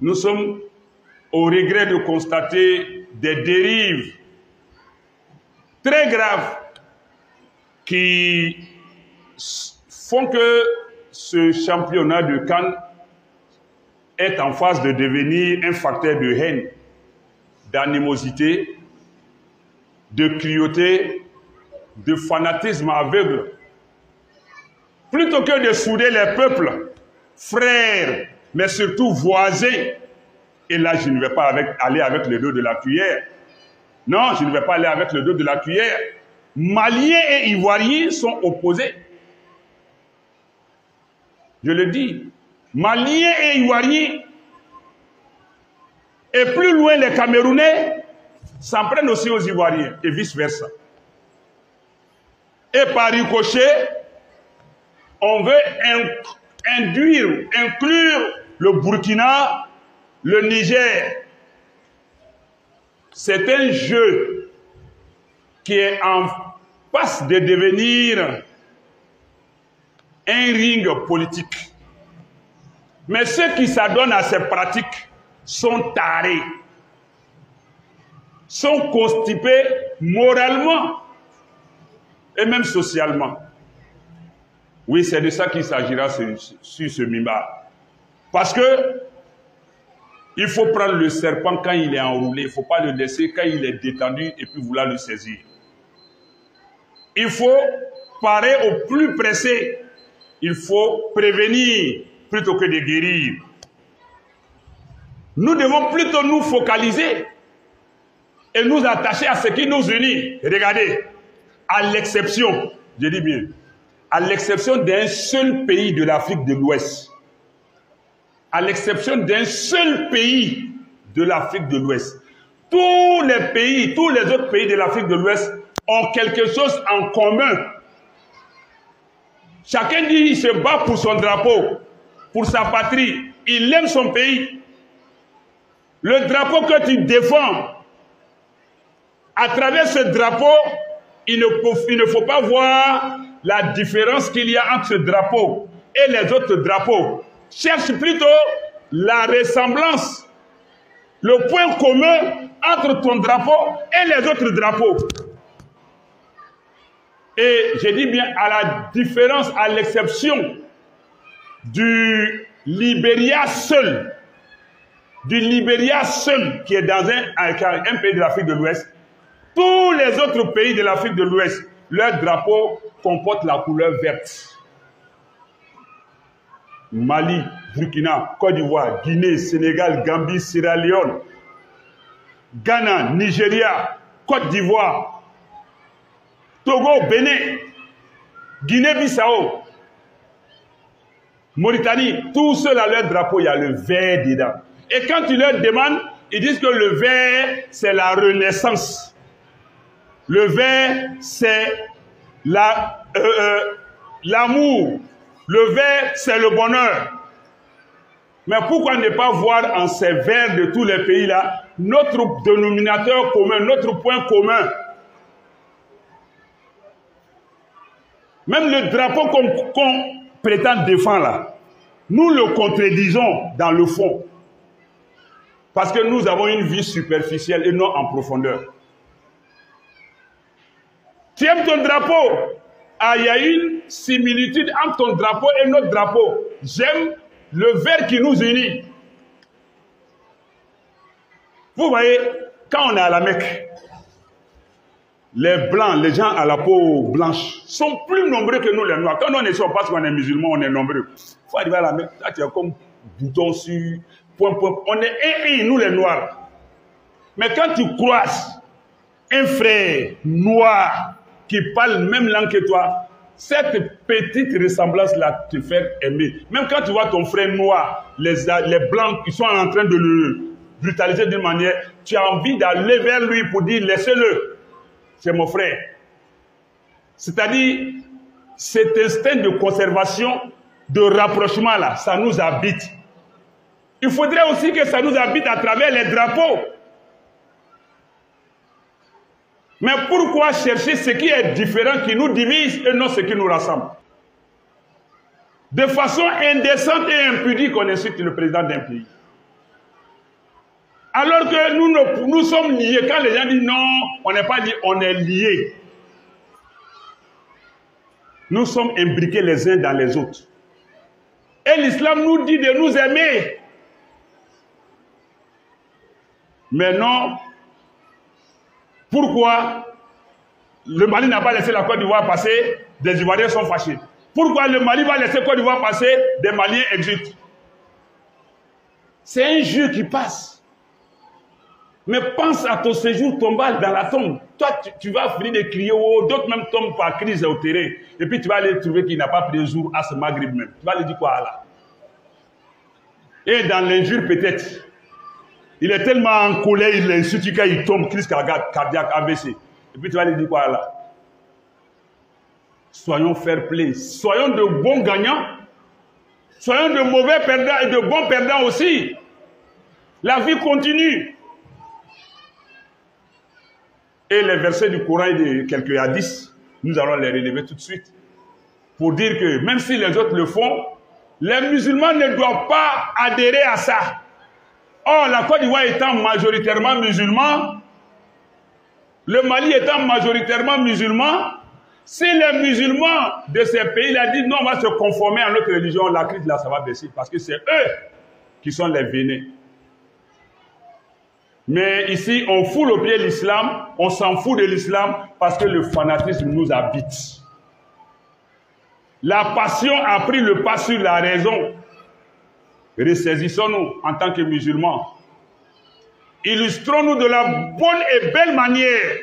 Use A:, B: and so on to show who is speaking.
A: Nous sommes au regret de constater des dérives très graves qui font que ce championnat de CAN est en phase de devenir un facteur de haine, d'animosité, de cruauté, de fanatisme aveugle. Plutôt que de souder les peuples, frères, mais surtout voisins, et là je ne vais pas aller avec le dos de la cuillère. Non, je ne vais pas aller avec le dos de la cuillère. Maliens et Ivoiriens sont opposés. Je le dis. Maliens et Ivoiriens. Et plus loin, les Camerounais s'en prennent aussi aux Ivoiriens et vice-versa. Et par ricochet, on veut inclure le Burkina, le Niger. C'est un jeu qui est en passe de devenir un ring politique. Mais ceux qui s'adonnent à ces pratiques sont tarés, sont constipés moralement et même socialement. Oui, c'est de ça qu'il s'agira sur ce mimbar. Parce que il faut prendre le serpent quand il est enroulé. Il ne faut pas le laisser quand il est détendu et puis vouloir le saisir. Il faut parer au plus pressé. Il faut prévenir plutôt que de guérir. Nous devons plutôt nous focaliser et nous attacher à ce qui nous unit. Regardez, à l'exception, je dis bien, à l'exception d'un seul pays de l'Afrique de l'Ouest, à l'exception d'un seul pays de l'Afrique de l'Ouest, tous les autres pays de l'Afrique de l'Ouest ont quelque chose en commun. Chacun dit qu'il se bat pour son drapeau, pour sa patrie. Il aime son pays. Le drapeau que tu défends, à travers ce drapeau, il ne faut pas voir la différence qu'il y a entre ce drapeau et les autres drapeaux. Cherche plutôt la ressemblance, le point commun entre ton drapeau et les autres drapeaux. Et je dis bien à la différence, à l'exception du Libéria seul, qui est dans un pays de l'Afrique de l'Ouest. Tous les autres pays de l'Afrique de l'Ouest, leur drapeau comporte la couleur verte. Mali, Burkina, Côte d'Ivoire, Guinée, Sénégal, Gambie, Sierra Leone, Ghana, Nigeria, Côte d'Ivoire, Togo, Bénin, Guinée-Bissau, Mauritanie, tous ceux-là, leur drapeau, il y a le vert dedans. Et quand tu leur demandes, ils disent que le vert, c'est la renaissance. Le vert, c'est l'amour. Le vert, c'est le bonheur. Mais pourquoi ne pas voir en ces verts de tous les pays-là notre dénominateur commun, notre point commun? Même le drapeau qu'on prétend défendre là, nous le contredisons dans le fond. Parce que nous avons une vie superficielle et non en profondeur. Tu aimes ton drapeau? Ah, il y a une similitude entre ton drapeau et notre drapeau. J'aime le vert qui nous unit. Vous voyez, quand on est à la Mecque, les blancs, les gens à la peau blanche, sont plus nombreux que nous les noirs. Quand on est sûr, parce qu'on est musulmans, on est nombreux. Il faut arriver à la Mecque, là tu es comme bouton sur point. On est nous les noirs. Mais quand tu croises un frère noir qui parle même langue que toi, cette petite ressemblance-là te fait aimer. Même quand tu vois ton frère noir, les blancs qui sont en train de le brutaliser d'une manière, tu as envie d'aller vers lui pour dire laissez-le, c'est mon frère. C'est-à-dire, cet instinct de conservation, de rapprochement-là, ça nous habite. Il faudrait aussi que ça nous habite à travers les drapeaux. Mais pourquoi chercher ce qui est différent, qui nous divise et non ce qui nous rassemble? De façon indécente et impudique, on insulte le président d'un pays. Alors que nous sommes liés. Quand les gens disent non, on n'est pas liés, on est liés. Nous sommes imbriqués les uns dans les autres. Et l'islam nous dit de nous aimer. Mais non, pourquoi le Mali n'a pas laissé la Côte d'Ivoire passer? Des Ivoiriens sont fâchés. Pourquoi le Mali va laisser Côte d'Ivoire passer? Des Maliens exultent. C'est un jeu qui passe. Mais pense à ton séjour tombal dans la tombe. Toi, tu vas finir de crier, oh, d'autres même tombent par crise au terrain. Et puis tu vas aller trouver qu'il n'a pas pris un jour à ce Maghreb même. Tu vas lui dire quoi là? Et dans l'injure peut-être. Il est tellement en colère, il insulte, il tombe, crise cardiaque, AVC. Et puis tu vas lui dire quoi là? Soyons fair play. Soyons de bons gagnants. Soyons de mauvais perdants et de bons perdants aussi. La vie continue. Et les versets du Coran et de quelques hadiths, nous allons les relever tout de suite. Pour dire que même si les autres le font, les musulmans ne doivent pas adhérer à ça. Or, la Côte d'Ivoire étant majoritairement musulman, le Mali étant majoritairement musulman, si les musulmans de ces pays-là disent non, on va se conformer à notre religion, la crise là, ça va baisser. Parce que c'est eux qui sont les vénés. Mais ici, on foule au pied l'islam, on s'en fout de l'islam parce que le fanatisme nous habite. La passion a pris le pas sur la raison. Ressaisissons-nous en tant que musulmans. Illustrons-nous de la bonne et belle manière.